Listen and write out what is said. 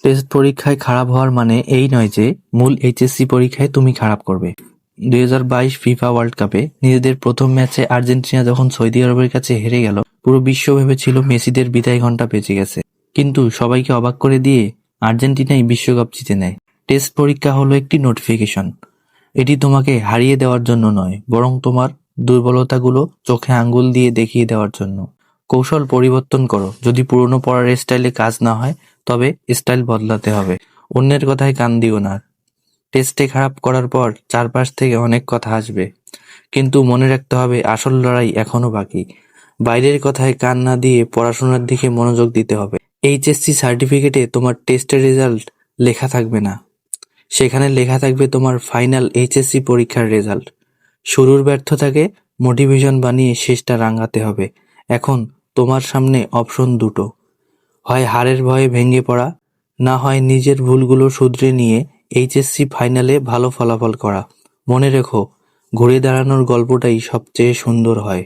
Test পরীক্ষায় খারাপ হওয়ার মানে এই নয় যে মূল এইচএসসি পরীক্ষায় তুমি খারাপ করবে। 2022 ফিফা ওয়ার্ল্ড কাপে নিজেদের প্রথম ম্যাচে আর্জেন্টিনা যখন সৌদি আরবের কাছে হেরে গেল, পুরো বিশ্ব ভেবেছিল মেসিদের বিদায় ঘণ্টা বেজে গেছে। কিন্তু সবাইকে অবাক করে দিয়ে আর্জেন্টিনাই বিশ্বকাপ জিতে নেয়। টেস্ট পরীক্ষা হলো একটি নোটিফিকেশন। এটি তোমাকে হারিয়ে দেওয়ার জন্য নয়, বরং তোমার দুর্বলতাগুলো চোখে আঙ্গুল দিয়ে দেখিয়ে দেওয়ার জন্য। কৌশল পরিবর্তন করো। যদি পুরনো পড়ার স্টাইলে কাজ না হয়, তবে স্টাইল বদলাতে হবে। অন্যের কথায় কান দিও না। টেস্টে খারাপ করার পর চারপাশ থেকে অনেক কথা আসবে, কিন্তু মনে রাখতে হবে আসল লড়াই এখনো বাকি। বাইরের কথায় কান না দিয়ে পড়াশোনার দিকে মনোযোগ দিতে হবে। এইচএসসি সার্টিফিকেটে তোমার টেস্টের রেজাল্ট লেখা থাকবে না, সেখানে লেখা থাকবে তোমার ফাইনাল এইচএসসি পরীক্ষার রেজাল্ট। শুরুর ব্যর্থতাকে মোটিভেশন বানিয়ে শেষটা রাঙাতে হবে। এখন তোমার সামনে অপশন দুটো, হয় হারের ভয়ে ভেঙে পড়া, না হয় নিজের ভুলগুলো শুধরে নিয়ে এইচএসসি ফাইনালে ভালো ফলাফল করা। মনে রেখো, ঘুরে দাঁড়ানোর গল্পটাই সবচেয়ে সুন্দর হয়।